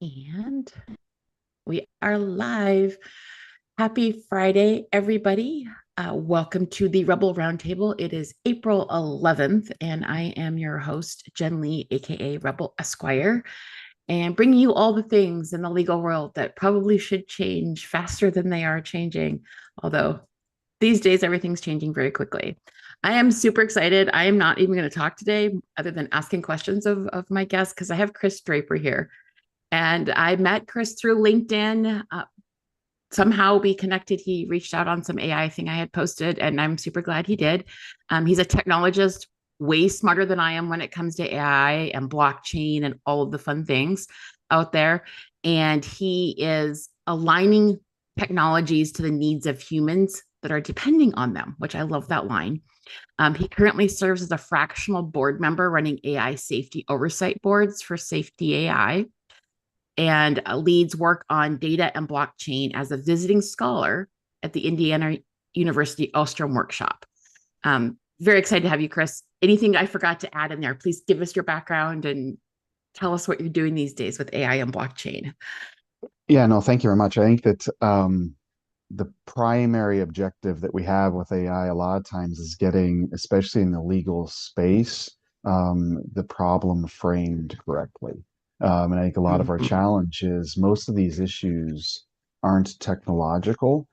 And we are live. Happy Friday, everybody. Welcome to the Rebel Roundtable. It is April 11th, and I am your host, Jen Lee, aka Rebel Esquire, and bringing you all the things in the legal world that probably should change faster than they are changing. Although these days, everything's changing very quickly. I am super excited. I am not even going to talk today, other than asking questions of my guests, because I have Chris Draper here. And I met Chris through LinkedIn. Somehow we connected. He reached out on some AI thing I had posted, and I'm super glad he did. He's a technologist, way smarter than I am when it comes to AI and blockchain and all of the fun things out there. And he is aligning technologies to the needs of humans that are depending on them, which I love that line. He currently serves as a fractional board member running AI safety oversight boards for Safety AI and leads work on data and blockchain as a visiting scholar at the Indiana University Ostrom Workshop. Very excited to have you, Chris. Anything I forgot to add in there, please give us your background and tell us what you're doing these days with AI and blockchain. Yeah, no, thank you very much. I think that the primary objective that we have with AI a lot of times is getting, especially in the legal space, the problem framed correctly. And I think a lot of our Mm-hmm. challenge is most of these issues aren't technological.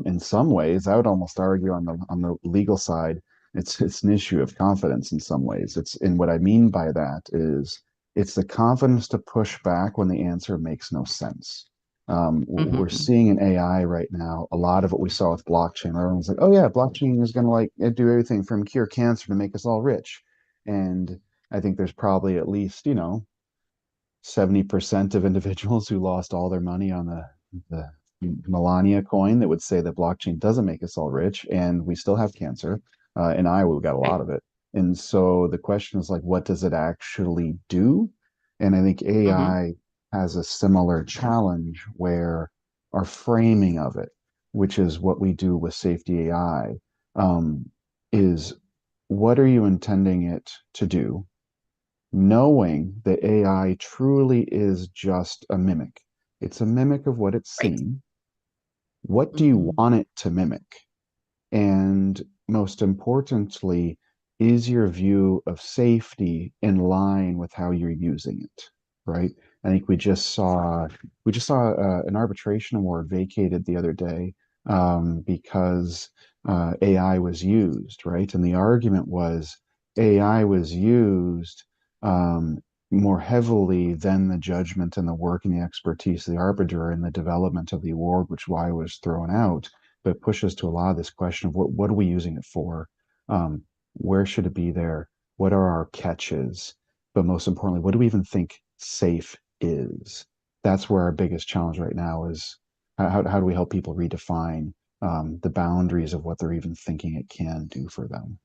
In some ways, I would almost argue on the legal side, it's an issue of confidence in some ways. And what I mean by that is it's the confidence to push back when the answer makes no sense. We're Mm-hmm. seeing in AI right now a lot of what we saw with blockchain. Everyone's like, "Oh yeah, blockchain is going to do everything from cure cancer to make us all rich." And I think there's probably at least 70% of individuals who lost all their money on the Melania coin that would say that blockchain doesn't make us all rich, and we still have cancer. In Iowa, we got a lot Right. of it. And so the question is like, what does it actually do? And I think Mm-hmm. AI has a similar challenge where our framing of it, which is what we do with safety AI, is what are you intending it to do? Knowing that AI truly is just a mimic. It's a mimic of what it's Right. seen. What do you Mm-hmm. want it to mimic? And most importantly, is your view of safety in line with how you're using it? Right? I think we just saw an arbitration award vacated the other day because AI was used, right? And the argument was AI was used um, more heavily than the judgment and the work and the expertise of the arbiter in the development of the award, which why it was thrown out. But it pushes to a lot of this question of what are we using it for? Where should it be there? What are our catches? But most importantly, what do we even think safe is? That's where our biggest challenge right now is how do we help people redefine the boundaries of what they're even thinking it can do for them?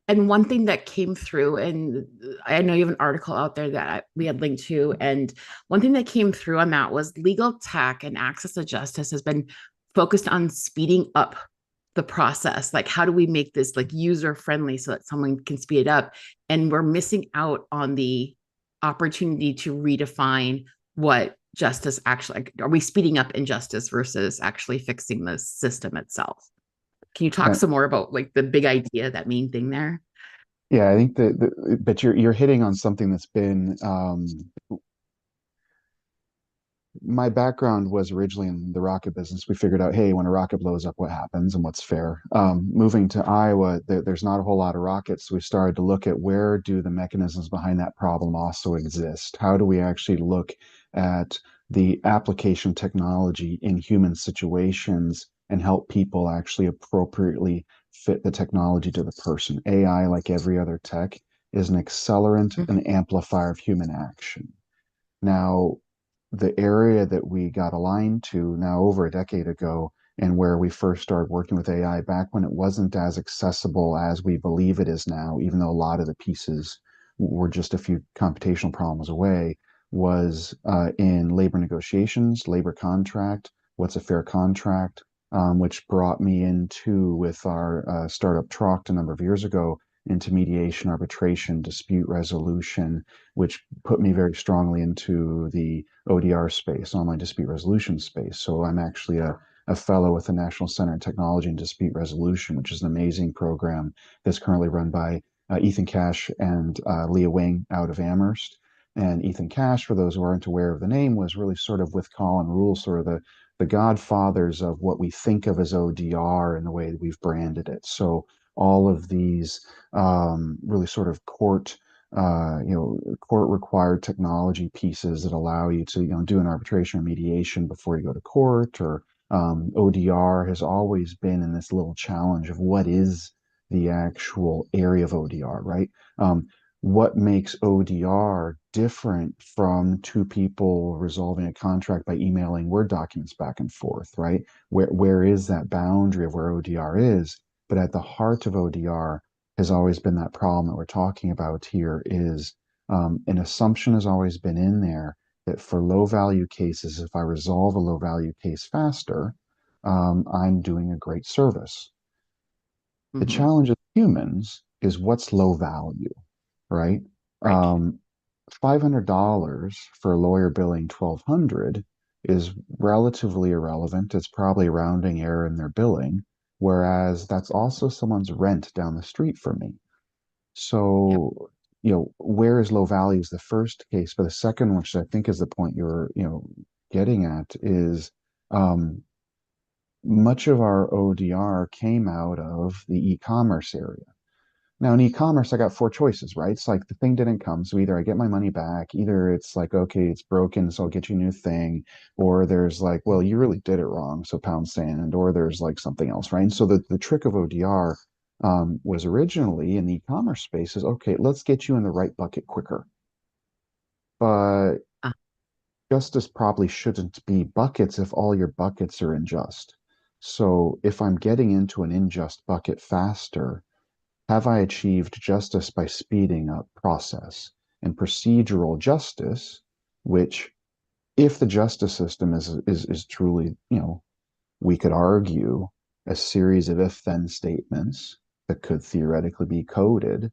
And one thing that came through, and I know you have an article out there that we had linked to, and one thing that came through on that was legal tech and access to justice has been focused on speeding up the process. Like, how do we make this like user friendly so that someone can speed it up? And we're missing out on the opportunity to redefine what justice actually like, are we speeding up injustice versus actually fixing the system itself? Can you talk Yeah, some more about like the big idea, that main thing there? yeah, I think but you're hitting on something that's been my background was originally in the rocket business. We figured out, hey, when a rocket blows up, what happens and what's fair. Moving to Iowa, there's not a whole lot of rockets. So we started to look at where do the mechanisms behind that problem also exist? How do we actually look at the application technology in human situations and help people actually appropriately fit the technology to the person? AI, like every other tech, is an accelerant, Mhm. an amplifier of human action. Now, the area that we got aligned to now over a decade ago, and where we first started working with AI back when it wasn't as accessible as we believe it is now, even though a lot of the pieces were just a few computational problems away, was in labor negotiations, labor contract, what's a fair contract, which brought me into with our startup Troct a number of years ago into mediation, arbitration, dispute resolution, which put me very strongly into the ODR space, online dispute resolution space. So I'm actually a fellow with the National Center on Technology and Dispute Resolution, which is an amazing program that's currently run by Ethan Cash and Leah Wing out of Amherst. And Ethan Cash, for those who aren't aware of the name, was really sort of with Colin Rule, sort of the godfathers of what we think of as ODR and the way that we've branded it. So all of these really sort of court required technology pieces that allow you to, do an arbitration or mediation before you go to court, or ODR has always been in this little challenge of what is the actual area of ODR, right? What makes ODR different from two people resolving a contract by emailing Word documents back and forth, right? Where is that boundary of where ODR is? But at the heart of ODR has always been that problem that we're talking about here is an assumption has always been in there that for low value cases, if I resolve a low value case faster, I'm doing a great service. The Mm-hmm. challenge of humans is what's low value, right? Right. Um, $500 for a lawyer billing 1200 is relatively irrelevant. It's probably a rounding error in their billing, whereas that's also someone's rent down the street for me. Yep. So, where is low value is the first case, but the second, which I think is the point you're, getting at, is um, much of our ODR came out of the e-commerce area. Now in e-commerce, I got four choices, right? It's like the thing didn't come, so either I get my money back, either it's like, okay, it's broken, so I'll get you a new thing, or there's like, well, you really did it wrong, so pound sand, or there's like something else, right? And so the trick of ODR was originally in the e-commerce space is, okay, let's get you in the right bucket quicker. But Uh, justice probably shouldn't be buckets if all your buckets are unjust. So if I'm getting into an unjust bucket faster, have I achieved justice by speeding up process? And procedural justice, which, if the justice system is truly, we could argue a series of if-then statements that could theoretically be coded.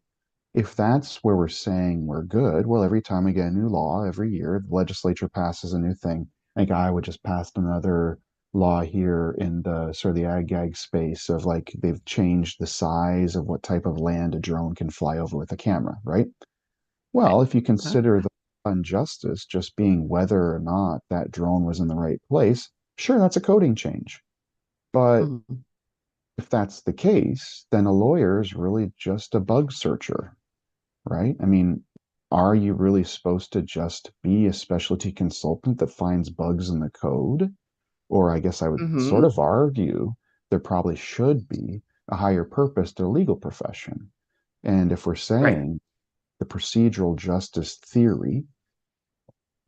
If that's where we're saying we're good, well, every time we get a new law, every year, the legislature passes a new thing. I think Iowa just passed another law here in the sort of the ag space of like they've changed the size of what type of land a drone can fly over with a camera, right? okay. Well, if you Okay. consider the injustice just being whether or not that drone was in the right place, sure, that's a coding change. But Mhm. if that's the case, then a lawyer is really just a bug searcher, right? I mean, are you really supposed to just be a specialty consultant that finds bugs in the code? Or I guess I would sort Mhm. of argue there probably should be a higher purpose to the legal profession. And if we're Right. saying the procedural justice theory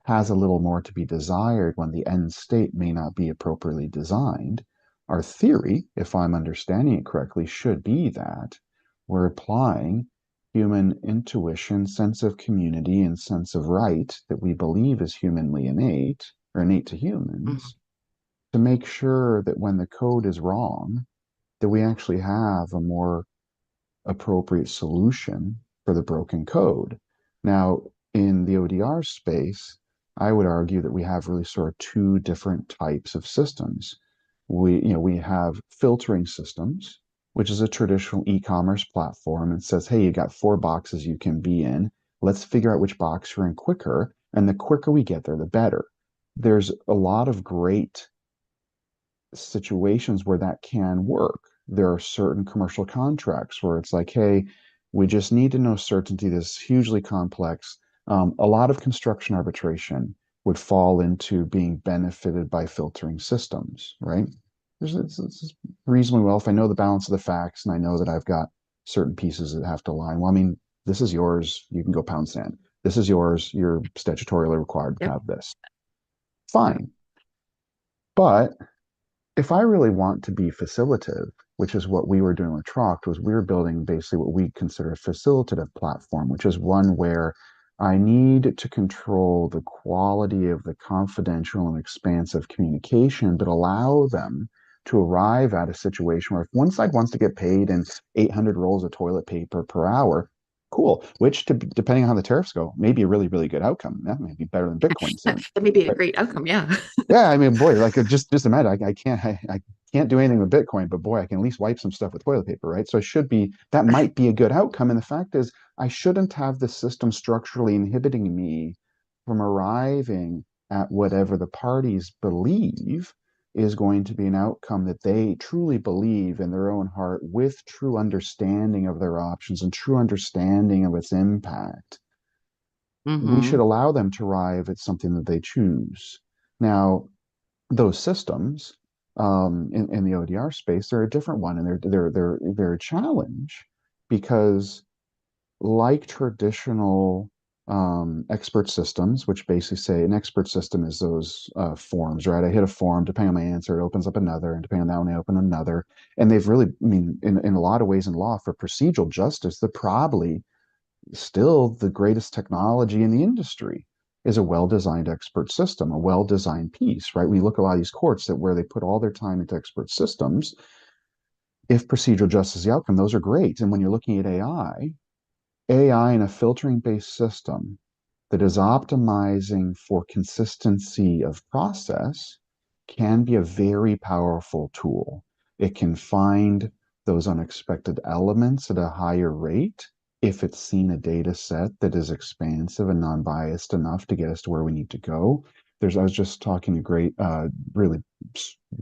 has a little more to be desired when the end state may not be appropriately designed, our theory, if I'm understanding it correctly, should be that we're applying human intuition, sense of community, and sense of right that we believe is humanly innate or innate to Mhm. humans to make sure that when the code is wrong, that we actually have a more appropriate solution for the broken code. Now, in the ODR space, I would argue that we have really sort of two different types of systems. We have filtering systems, which is a traditional e-commerce platform and says, hey, you got four boxes you can be in. Let's figure out which box you're in quicker. And the quicker we get there, the better. There's a lot of great situations where that can work. There are certain commercial contracts where it's like, hey, we just need to know certainty. This is hugely complex. A lot of construction arbitration would fall into being benefited by filtering systems, right? It's reasonably well if I know the balance of the facts and I know that I've got certain pieces that have to align. Well, I mean, this is yours. You can go pound sand. This is yours. You're statutorily required to Yep. have this. Yep. Fine. But if I really want to be facilitative, which is what we were doing with Troct, was we were building basically what we consider a facilitative platform, which is one where I need to control the quality of the confidential and expansive communication, but allow them to arrive at a situation where if one side wants to get paid in 800 rolls of toilet paper per hour, cool. Which, depending on how the tariffs go, may be a really, really good outcome. That may be better than Bitcoin That soon. may be a But great outcome. Yeah. yeah, I mean, boy, like just imagine, I can't do anything with Bitcoin, but boy, I can at least wipe some stuff with toilet paper, right? So it should be that might be a good outcome. And the fact is, I shouldn't have the system structurally inhibiting me from arriving at whatever the parties believe is going to be an outcome that they truly believe in their own heart with true understanding of their options and true understanding of its impact. We should Mm-hmm. allow them to arrive at something that they choose. Now, those systems in the ODR space, they're a different one, and they're a challenge because, like traditional expert systems, which basically say an expert system is those forms, right? I hit a form, depending on my answer, it opens up another, and depending on that one, I open another. And they've really, I mean, in a lot of ways in law for procedural justice, they're probably still the greatest technology in the industry is a well-designed expert system, a well-designed piece, right? We look at a lot of these courts that where they put all their time into expert systems. If procedural justice is the outcome, those are great. And when you're looking at AI in a filtering based system that is optimizing for consistency of process can be a very powerful tool. It can find those unexpected elements at a higher rate if it's seen a data set that is expansive and non-biased enough to get us to where we need to go. I was just talking to a great, really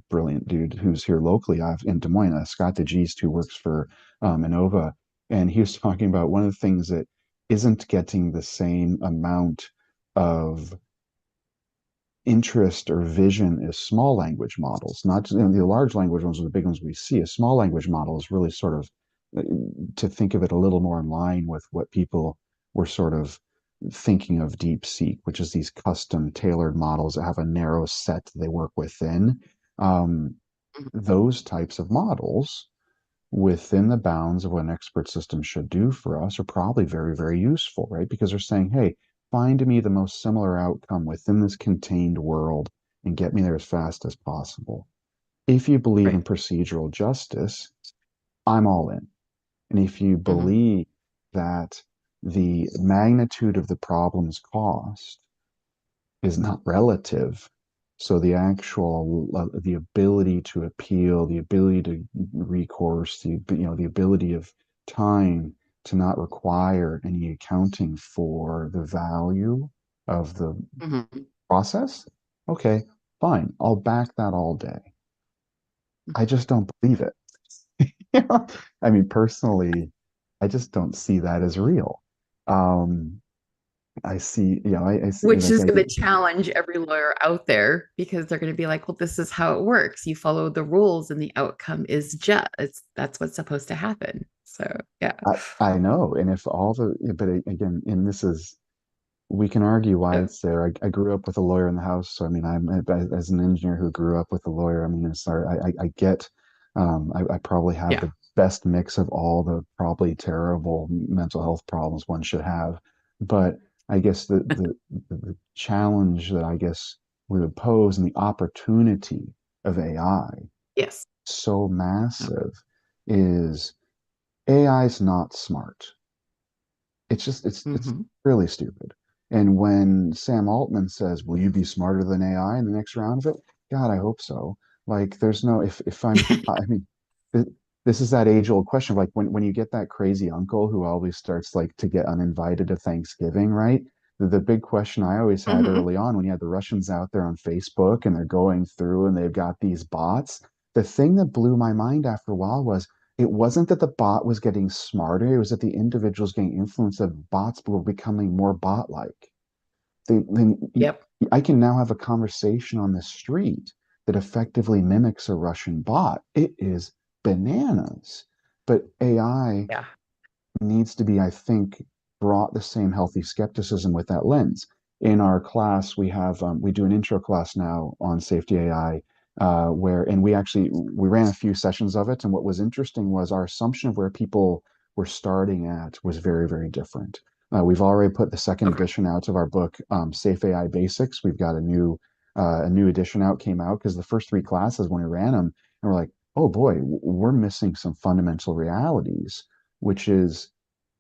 brilliant dude who's here locally in Des Moines, Scott DeGeest, who works for Innova, and he was talking about one of the things that isn't getting the same amount of interest or vision as small language models. Not just, the large language ones are the big ones we see. A small language model is really sort of uh, to think of it a little more in line with what people were sort of thinking of DeepSeek, which is these custom tailored models that have a narrow set they work within. Um, those types of models within the bounds of what an expert system should do for us are probably very, very useful, right? Because they're saying, hey, find me the most similar outcome within this contained world and get me there as fast as possible. If you believe in Right. procedural justice, I'm all in. And if you Mm-hmm. believe that the magnitude of the problem's cost is not relative. So the actual the ability to appeal, the ability to recourse, the ability of time to not require any accounting for the value of the Mm-hmm. process. Okay, fine. I'll back that all day. I just don't believe it. You know? I mean, personally, I just don't see that as real. Um, I see, I see Which like is going to challenge every lawyer out there because they're going to be like, well, this is how it works. You follow the rules and the outcome is just. That's what's supposed to happen. So, yeah. I know, and if all the, but again, and this is, we can argue why Uh, it's there. I grew up with a lawyer in the house, so I mean, as an engineer who grew up with a lawyer. I mean, I get, I probably have yeah. the best mix of all the probably terrible mental health problems one should have, but I guess the challenge that I guess we would pose and the opportunity of AI Yes. so No. massive is AI is not smart. It's Mm-hmm. really stupid. And when Sam Altman says, "Will you be smarter than AI in the next round of it?" God, I hope so. Like, there's no if I'm I mean, th this is that age-old question of like when you get that crazy uncle who always starts like to get uninvited to Thanksgiving, right? The big question I always had Mm-hmm. early on when you had the Russians out there on Facebook and they're going through and they've got these bots, the thing that blew my mind after a while was it wasn't that the bot was getting smarter, it was that the individuals getting influenced of bots were becoming more bot-like. Yep. I can now have a conversation on the street that effectively mimics a Russian bot. It is bananas. But AI Yeah. needs to be, I think, brought the same healthy skepticism with that lens. In our class, we do an intro class now on safety AI, where and we ran a few sessions of it, and what was interesting was our assumption of where people were starting at was very, very different. We've already put the second Okay. edition out of our book, Safe AI Basics. We've got a new edition out, came out because the first three classes when we ran them, And we're like, oh boy, we're missing some fundamental realities, which is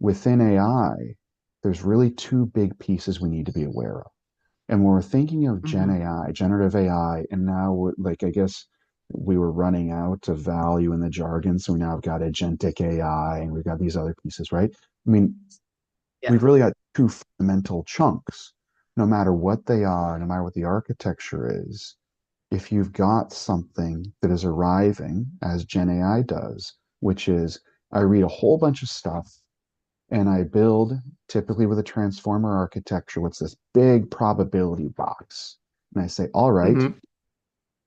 within AI, there's really two big pieces we need to be aware of. And when we're thinking of Gen Hmm. AI, generative AI, and now like I guess we were running out of value in the jargon, so we now have got agentic AI and we've got these other pieces, right? I mean, Yeah. we've really got two fundamental chunks. No matter what they are, no matter what the architecture is, if you've got something that is arriving, as Gen AI does, which is I read a whole bunch of stuff and I build, typically with a transformer architecture, what's this big probability box. And I say, all right, Hmm.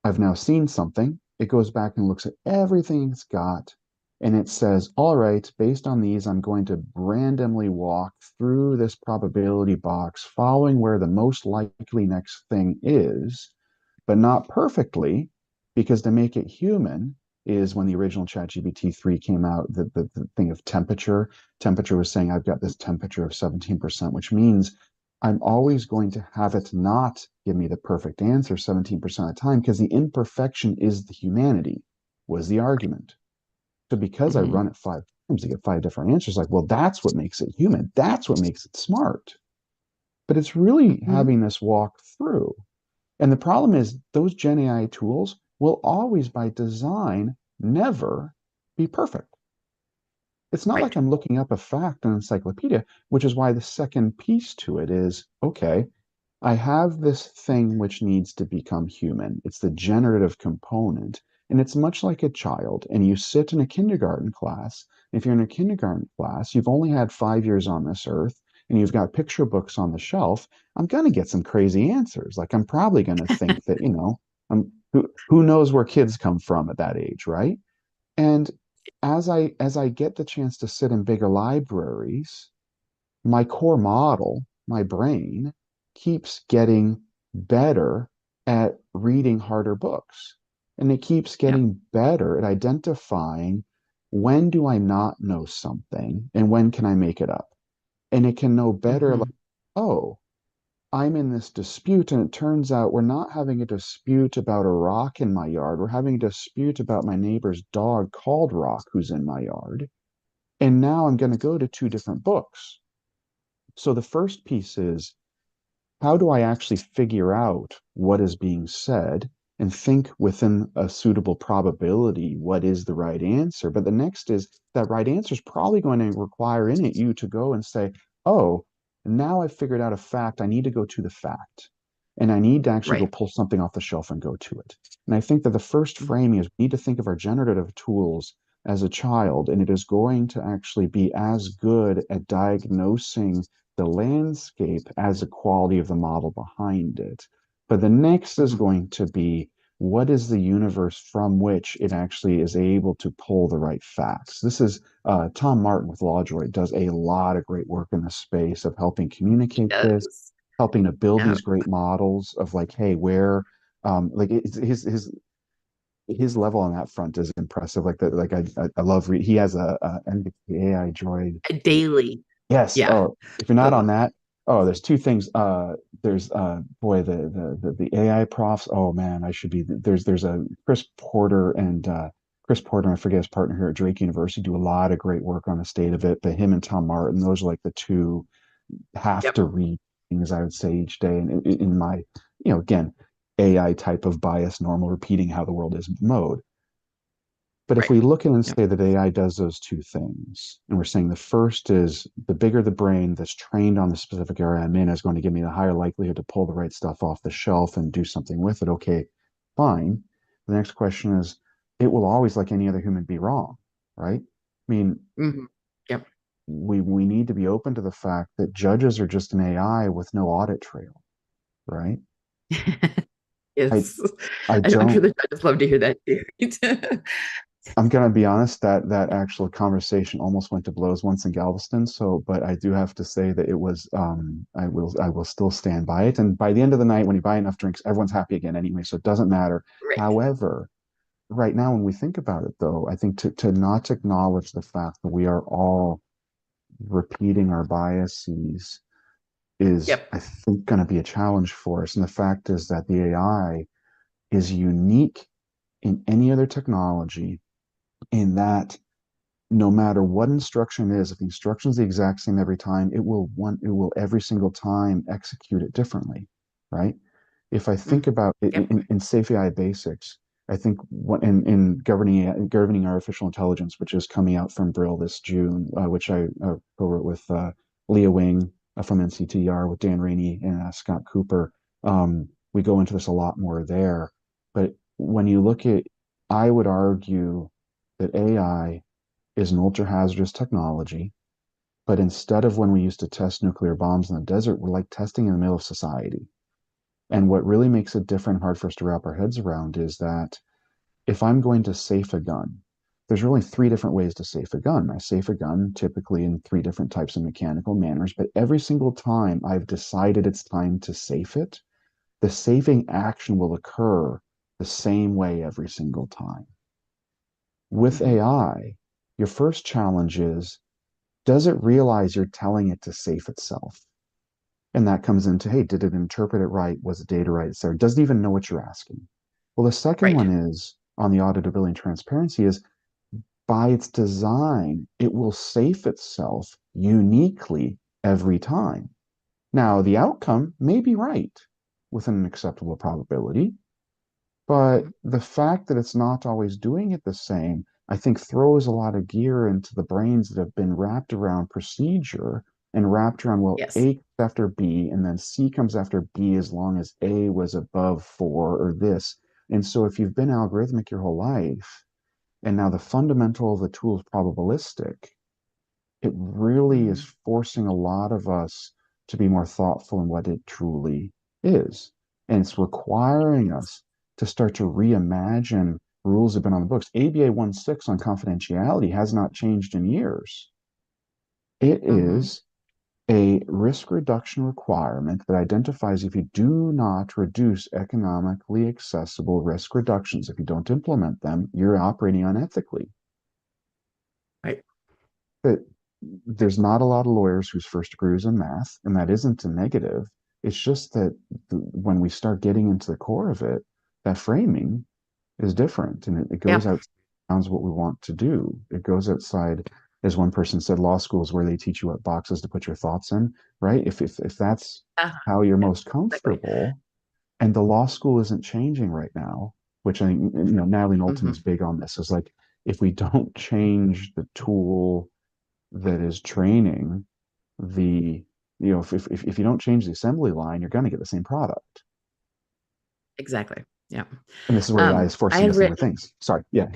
I've now seen something. It goes back and looks at everything it's got. And it says, all right, based on these, I'm going to randomly walk through this probability box, following where the most likely next thing is, but not perfectly, because to make it human is when the original ChatGPT 3 came out, the thing of temperature. Temperature was saying, I've got this temperature of 17%, which means I'm always going to have it not give me the perfect answer 17% of the time because the imperfection is the humanity, was the argument. So because I Hmm. run it 5 times to get 5 different answers, like, well, that's what makes it human. That's what makes it smart. But it's really Hmm. having this walk through. And the problem is those Gen AI tools will always by design never be perfect. It's not like Right. I'm looking up a fact in an encyclopedia, which is why the second piece to it is okay, I have this thing which needs to become human. It's the generative component. And it's much like a child. And you sit in a kindergarten class. If you're in a kindergarten class, you've only had 5 years on this earth and you've got picture books on the shelf. I'm going to get some crazy answers. Like I'm probably going to think that, who knows where kids come from at that age, right? And as I get the chance to sit in bigger libraries, my core model, my brain, keeps getting better at reading harder books. And it keeps Yeah. getting better at identifying when do I not know something and when can I make it up. And it can know better, like, Hmm. oh, I'm in this dispute, and it turns out we're not having a dispute about a rock in my yard. We're having a dispute about my neighbor's dog called Rock, who's in my yard. And now I'm going to go to two different books. So the first piece is how do I actually figure out what is being said and think within a suitable probability what is the right answer? But the next is that right answer is probably going to require in it you to go and say, oh, now I've figured out a fact. I need to go to the fact. And I need to actually go Right. pull something off the shelf and go to it. And I think that the first Mhm. framing is we need to think of our generative tools as a child, and it is going to actually be as good at diagnosing the landscape as a quality of the model behind it. But the next is Mhm. going to be what is the universe from which it actually is able to pull the right facts. This is Tom Martin with LawDroid does a lot of great work in the space of helping communicate this, Yes. helping to build Yeah. these great models of like, hey, where like his level on that front is impressive. Like that, like I love he has a NVIDIA AI droid. Daily. Yes. Yeah. Oh, if you're not The, on that, oh, there's two things. There's boy, the AI profs. Oh man, I should be. There's a Chris Porter, I forget his partner here at Drake University, do a lot of great work on the state of it. But him and Tom Martin, those are like the two have yep. to read things I would say each day. And in my, again, AI type of bias, normal repeating how the world is mode. But if Right. we look at and Yep. say that AI does those two things, and we're saying the first is the bigger the brain that's trained on the specific area I'm in is going to give me the higher likelihood to pull the right stuff off the shelf and do something with it. Okay, fine. The next question is, it will always, like any other human, be wrong, right? I mean, Hmm. Yep. we need to be open to the fact that judges are just an AI with no audit trail, right? I Yes. I I'm sure don't the judges love to hear that too. I'm gonna be honest that that actual conversation almost went to blows once in Galveston. So, but I do have to say that it was I will still stand by it. And by the end of the night, when you buy enough drinks, everyone's happy again anyway. So it doesn't matter. Right. However, right now when we think about it, though, I think to not acknowledge the fact that we are all repeating our biases is, Yep. I think, going to be a challenge for us. And the fact is that the AI is unique in any other technology, in that no matter what instruction it is, if the instruction is the exact same every time, it will every single time execute it differently, right? If I think Mhm. about it Yep. in safe AI basics, I think what in governing artificial intelligence, which is coming out from Brill this June, which I co-wrote with Leah Wing from NCTR, with Dan Rainey and Scott Cooper. We go into this a lot more there, but when you look at, I would argue that AI is an ultra hazardous technology. But instead of when we used to test nuclear bombs in the desert, we're like testing in the middle of society. And what really makes it different and hard for us to wrap our heads around is that if I'm going to safe a gun, there's really three different ways to safe a gun. I safe a gun typically in three different types of mechanical manners, but every single time I've decided it's time to safe it, the safing action will occur the same way every single time. With Mhm. AI, your first challenge is, does it realize you're telling it to safe itself? And that comes into, hey, did it interpret it right? Was the data right? So it doesn't even know what you're asking. Well, the second Right. one is on the auditability and transparency is, by its design, it will safe itself uniquely every time. Now, the outcome may be right within an acceptable probability, but Mhm. the fact that it's not always doing it the same, I think throws a lot of gear into the brains that have been wrapped around procedure and wrapped around, well, Yes. A comes after B, and then C comes after B as long as A was above 4 or this. And so if you've been algorithmic your whole life, and now the fundamental of the tool is probabilistic, it really is Mhm. forcing a lot of us to be more thoughtful in what it truly is. And it's requiring us to start to reimagine rules that have been on the books. ABA 1.6 on confidentiality has not changed in years. It Mhm. is a risk reduction requirement that identifies if you do not reduce economically accessible risk reductions, if you don't implement them, you're operating unethically. Right. That there's not a lot of lawyers whose first degree was in math, and that isn't a negative. It's just that when we start getting into the core of it, that framing is different, and it goes Yep. outside bounds what we want to do. It goes outside, as one person said, law school is where they teach you what boxes to put your thoughts in, right? If that's Uh-huh. how you're Yeah, most exactly. comfortable, and the law school isn't changing right now, which I think, Natalie Knowlton is Mhm. big on this, is like, if we don't change the tool that is training the, if you don't change the assembly line, you're going to get the same product. Exactly. Yeah. And this is where AI is I forcing had us into written. things. Sorry. Yeah.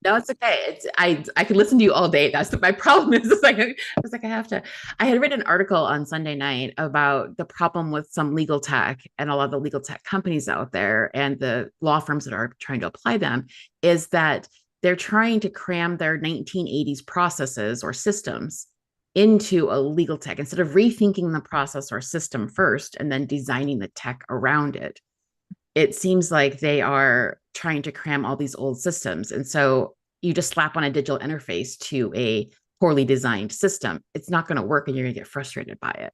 No, it's okay. I could listen to you all day. That's my problem is it's like I have to. I had written an article on Sunday night about the problem with some legal tech and a lot of the legal tech companies out there and the law firms that are trying to apply them is that they're trying to cram their 1980s processes or systems into a legal tech instead of rethinking the process or system first and then designing the tech around it. It seems like they are trying to cram all these old systems. And so you just slap on a digital interface to a poorly designed system. It's not going to work and you're going to get frustrated by it.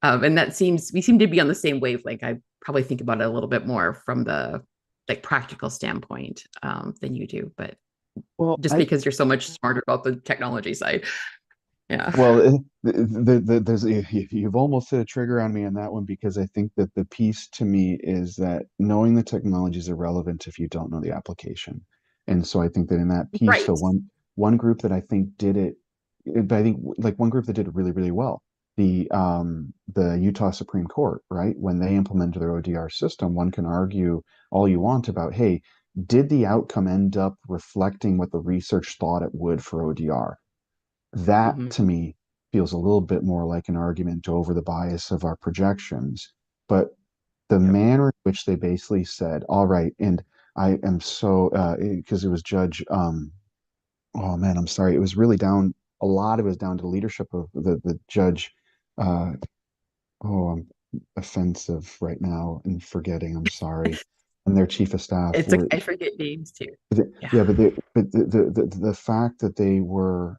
And that seems, we seem to be on the same wavelength. I probably think about it a little bit more from the like practical standpoint than you do, but Well, just I because you're so much smarter about the technology side. Yeah. Well, there's you've almost hit a trigger on me on that one, because I think that the piece to me is that knowing the technology is irrelevant if you don't know the application. And so I think that in that piece, so Right. one group that I think did it, but I think like one group that did it really, really well, the Utah Supreme Court, right? When they implemented their ODR system, one can argue all you want about, hey, did the outcome end up reflecting what the research thought it would for ODR? That Mm-hmm. to me feels a little bit more like an argument over the bias of our projections. But the Yep. manner in which they basically said, all right, and I am so, because it was Judge, oh man, I'm sorry. It was really down, a lot of it was down to the leadership of the judge. Uh, oh, I'm offensive right now and forgetting, I'm sorry. And their chief of staff It's like were, I forget names too. Yeah. yeah, but the fact that they were,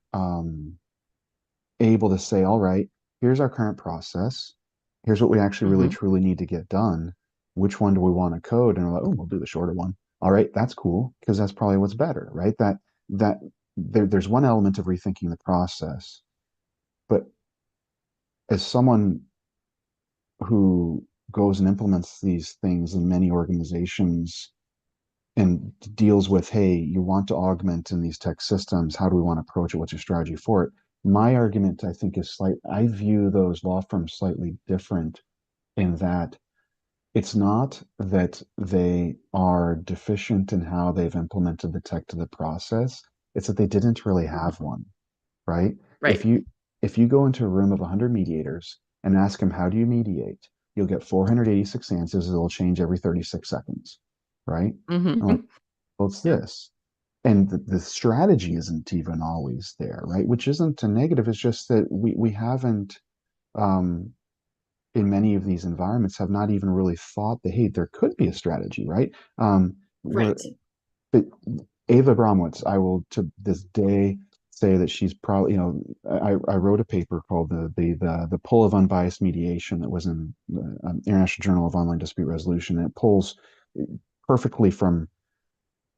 able to say, all right, here's our current process. Here's what we actually really Mm-hmm. truly need to get done. Which one do we want to code? And we're like, oh, we'll do the shorter one. All right, that's cool because that's probably what's better, right? That there's one element of rethinking the process, but as someone who goes and implements these things in many organizations and deals with, hey, you want to augment in these tech systems. How do we want to approach it? What's your strategy for it? My argument, I think, is I view those law firms slightly different in that it's not that they are deficient in how they've implemented the tech to the process. It's that they didn't really Mhm. have one, right? If Right. you if you go into a room of 100 mediators and ask them how do you mediate, you'll get 486 answers. It'll change every 36 seconds, right? I'm like, Hmm. well, it's Yep. this. And the strategy isn't even always there, right? Which isn't a negative. It's just that we haven't um, in many of these environments have not even really thought that, hey, there could be a strategy, right? Where Right. but Ava Bromwitz, I will to this day say that she's probably, I wrote a paper called the pull of unbiased mediation that was in the International Journal of Online Dispute Resolution. And it pulls perfectly from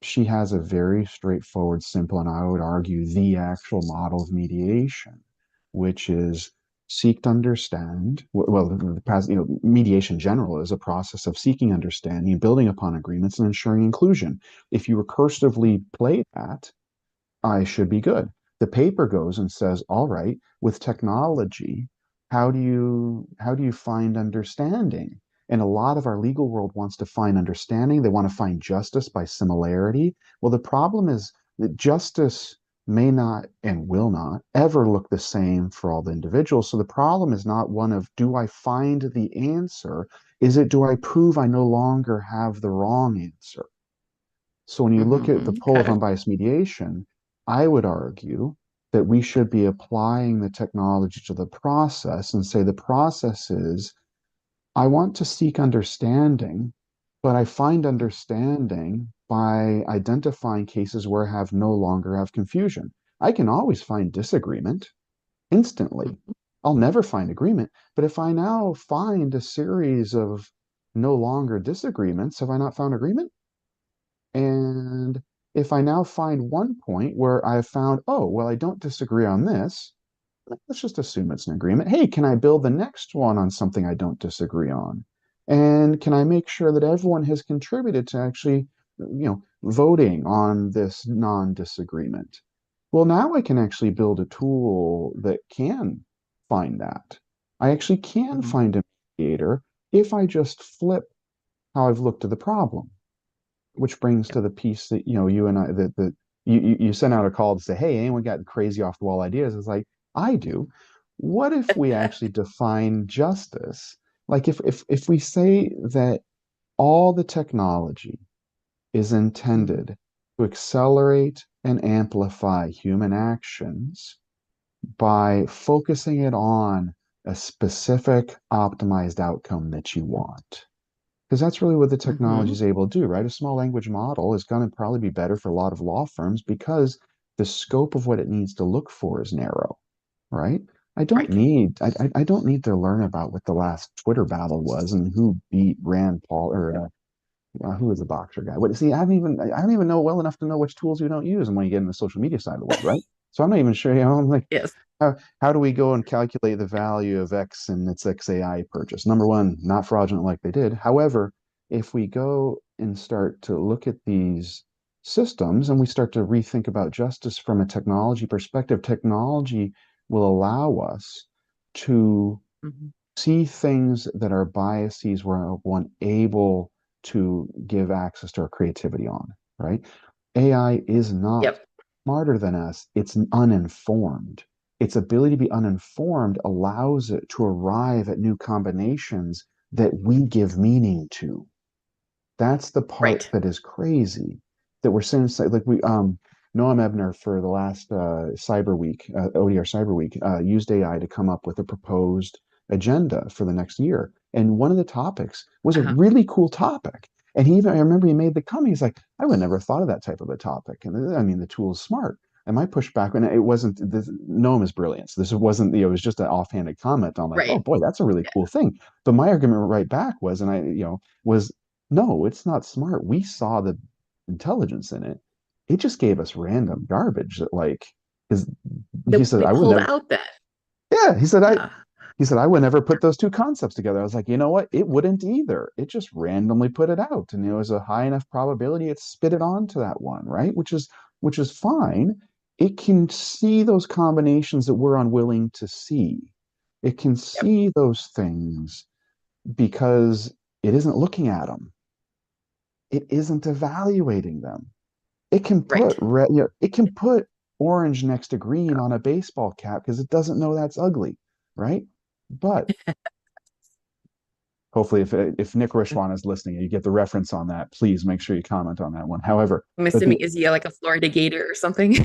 she has a very straightforward, simple, and I would argue the actual model of mediation, which is seek to understand. Well, the past, mediation in general is a process of seeking understanding, building upon agreements, and ensuring inclusion. If you recursively play that, I should be good. The paper goes and says, all right, with technology, how do you find understanding? And a lot of our legal world wants to find understanding. They want to find justice by similarity. Well, the problem is that justice may not and will not ever look the same for all the individuals. So the problem is not one of do I find the answer? Is it do I prove I no longer have the wrong answer? So when you look at the pull of Okay. unbiased mediation, I would argue that we should be applying the technology to the process and say the process is I want to seek understanding, but I find understanding by identifying cases where I have no longer have confusion. I can always find disagreement instantly. Mhm. I'll never find agreement. But if I now find a series of no longer disagreements, have I not found agreement? And if I now find one point where I've found, oh, well, I don't disagree on this, let's just assume it's an agreement. Hey, can I build the next one on something I don't disagree on? And can I make sure that everyone has contributed to actually, voting on this non-disagreement? Well, now I can actually build a tool that can find that. I actually can Mhm. find a mediator if I just flip how I've looked at the problem, which brings Yep. to the piece that you and I that you sent out a call to say, hey, anyone got crazy off the wall ideas? It's like I do. What if we actually define justice? Like if we say that all the technology is Mhm. intended to accelerate and amplify human actions by focusing it on a specific optimized outcome that you want, because that's really what the technology Mhm. is able to do, right? A small language model is going to probably be better for a lot of law firms because the scope of what it needs to look for is narrow, right? Right. I don't need to learn about what the last Twitter battle was and who beat Rand Paul or who is the boxer guy. What see, I don't even know well enough to know which tools you don't use and when you get in the social media side of the world, right? So I'm not even sure, I'm like, Yes. how do we go and calculate the value of X and its XAI purchase? Number one, not fraudulent like they did. However, if we go and start to look at these systems and we start to rethink about justice from a technology perspective, technology will allow us to Mhm. see things that our biases were unable to give access to our creativity on, right? AI is not Yep. smarter than us, it's uninformed. Its ability to be uninformed allows it to arrive at new combinations that we give meaning to. That's the part Right. that is crazy that we're saying, like we Noam Ebner for the last Cyber Week, ODR Cyber Week, used AI to come up with a proposed agenda for the next year. And one of the topics was a Uh-huh. really cool topic. And I remember he made the comment, he's like, I would never have thought of that type of a topic. And I mean, the tool is smart. And my pushback, and it wasn't, Noam is brilliant. So this wasn't, it was just an offhanded comment on like, oh Right. boy, that's a really Yeah. cool thing. But my argument right back was, and I, was no, it's not smart. We saw intelligence in it. It just gave us random garbage that like is he That said we I would pulled never out then. yeah, Yeah. he said I would never put those two concepts together. I was like, you know what? It wouldn't either. It just randomly put it out. And it was a high enough probability it spit it onto that one, right? Which is fine. It can see those combinations that we're unwilling to see. It can Yep. see those things because it isn't looking at them. It isn't evaluating them. It can Right. put red, it can put orange next to green on a baseball cap because it doesn't know that's ugly, right? But hopefully, if Nick Rishwan is listening and you get the reference on that, please make sure you comment on that one. However, I'm but assuming, is he like a Florida Gator or something?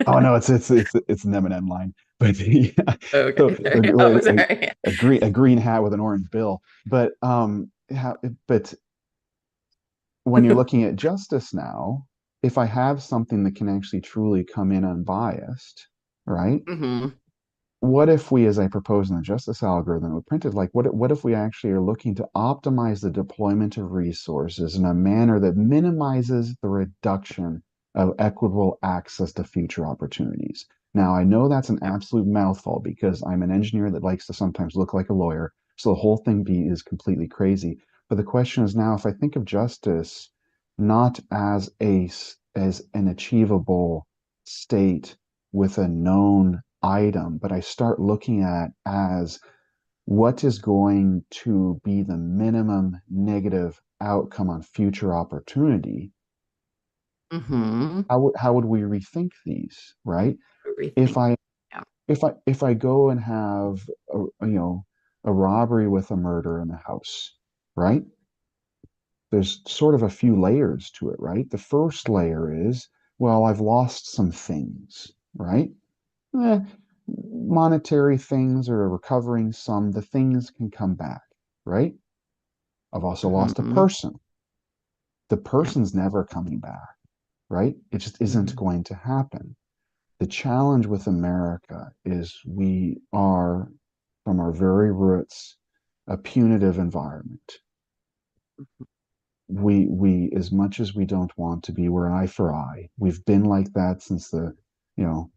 oh no, it's an Eminem line, but the, so Okay. Sorry. Oh, sorry. a green hat with an orange bill. But but when you're looking at justice now, if I have something that can actually truly come in unbiased, right? Hmm. What if we, as I propose in the justice algorithm we printed, like what if we actually are looking to optimize the deployment of resources in a manner that minimizes the reduction of equitable access to future opportunities? Now, I know that's an Yep. absolute mouthful because I'm an engineer that likes to sometimes look like a lawyer, so the whole thing is completely crazy. But the question is now, if I think of justice not as as an achievable state with a known item, but I start looking at as what is going to be the minimum negative outcome on future opportunity. Hmm. How would we rethink these, right? If Everything. I Yeah. if I go and have a robbery with a murder in the house, right? There's sort of a few layers to it, right? The first layer is, well, I've lost some things, right? eh, Monetary things or recovering some, the things can come back, right? I've also lost a Hmm. person. The Yeah. person's never coming back, right? It just isn't Hmm. going to happen. The challenge with America is we are, from our very roots, a punitive environment. As much as we don't want to be, we're eye for eye. We've been like that since you know,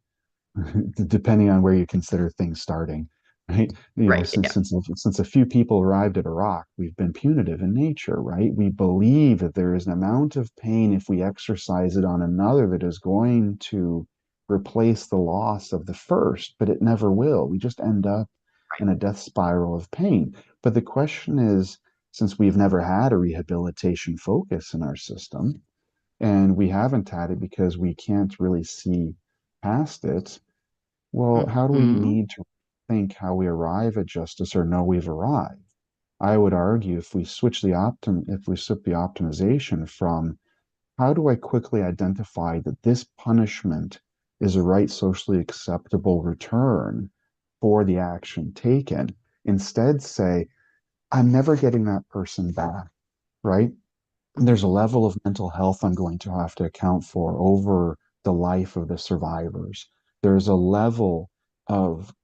depending on where you consider things starting, right? Right. Yeah. Since a few people arrived at Iraq, we've been punitive in nature, right? We believe that there is an amount of pain if we exercise it on another that is going to replace the loss of the first, but it never will. We just end up Right. in a death spiral of pain. But the question is, since we've never had a rehabilitation focus in our system, and we haven't had it because we can't really see past it, well, how do we Hmm. need to think how we arrive at justice or know we've arrived? I would argue if we switch the optimization from how do I quickly identify that this punishment is a right socially acceptable return for the action taken, instead say, I'm never getting that person back, right? There's a Hmm. level of mental health I'm going to have to account for over the life of the survivors. There's a level of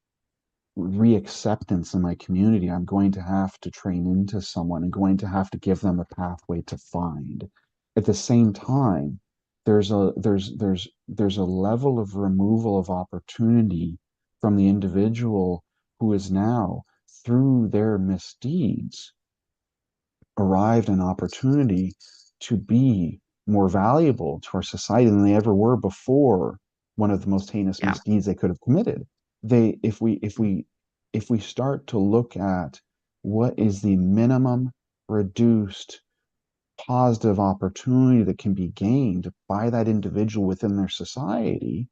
reacceptance in my community I'm going to have to train into someone and going to have to give them a pathway to find. At the same time, there's a level of removal of opportunity from the individual who is now, through their misdeeds, arrived an opportunity to be more valuable to our society than they ever were before one of the most heinous Yeah. misdeeds they could have committed. They, if we start to look at what is the minimum reduced positive opportunity that can be gained by that individual within their society,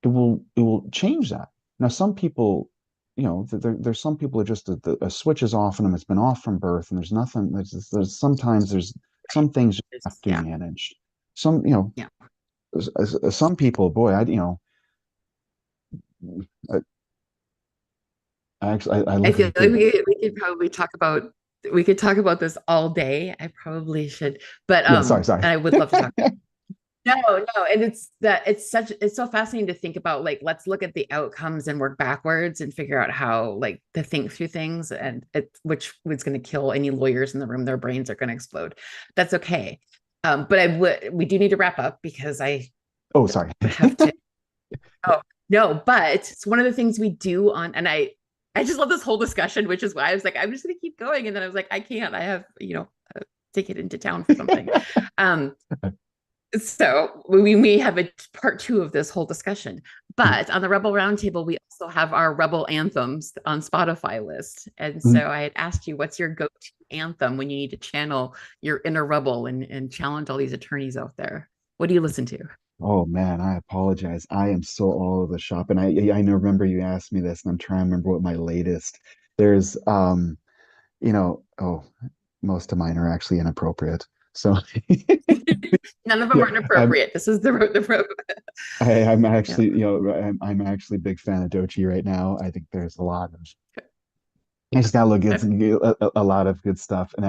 it will change that. Now, some people, there's some people that just a switch is off in them. It's been off from birth, and there's nothing. There's sometimes there's some things you have to be Yeah. managed. Some, Yeah. some people, boy, I, I actually I I look feel at like the we could probably we could talk about this all day. I probably should, but yeah. Sorry. and I would love to talk. No, no, and it's so fascinating to think about. Like, let's look at the outcomes and work backwards and figure out how like to think through things, and which was going to kill any lawyers in the room. Their brains are going to explode. That's okay. But we do need to wrap up because I Oh, sorry. have to. Oh no, but it's one of the things we do on, and I just love this whole discussion, which is why I was like, I'm just gonna keep going, and then I was like, I can't. I have a ticket into town for something. Um, so we have a part two of this whole discussion. But on the Rebel Roundtable, we also have our Rebel anthems on Spotify list. And so I had asked you, what's your go-to anthem when you need to channel your inner rebel and challenge all these attorneys out there? What do you listen to? Oh man, I apologize. I am so all over the shop, and I remember you asked me this, and I'm trying to remember what my latest. There's oh, most of mine are actually inappropriate. So None of them yeah, are inappropriate. This is the I'm yeah. actually I'm actually a big fan of Dochi right now. I think there's a lot of I just gotta look at a lot of good stuff, and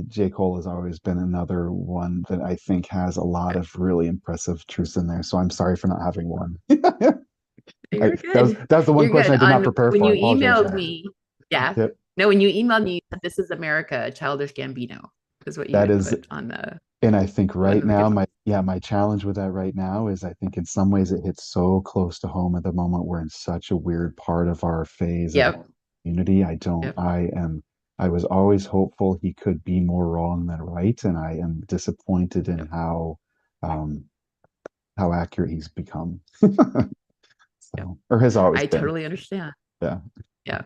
J. Cole has always been another one that I think has a lot of really impressive truths in there. So I'm sorry for not having one. You're good. That was the one You're question good. I did not On prepare when for. you I apologize. emailed me, yeah. Yep, No, when you emailed me, you said, "This is America, a childish Gambino," is what you that had is, put on the and I think one right of the now good. my challenge with that right now is I think in some ways it hits so close to home at the moment. We're in such a weird part of our phase of Yep. community. Yep. I was always hopeful he could be more wrong than right, and I am disappointed in Yep. um how accurate he's become. Yep. So, or has always I been. totally understand. Yeah. Yeah.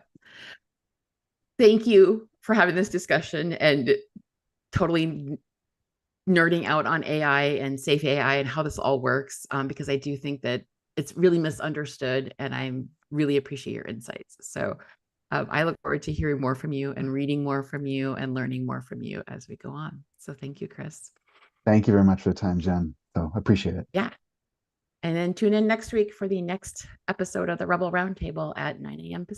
Thank you for having this discussion and totally nerding out on AI and safe AI and how this all works, because I do think that it's really misunderstood, and I really appreciate your insights. So I look forward to hearing more from you and reading more from you and learning more from you as we go on. So thank you, Chris. Thank you very much for the time, Jen. So appreciate it. Yeah. And then tune in next week for the next episode of the Rebel Roundtable at 9 a.m. Pacific.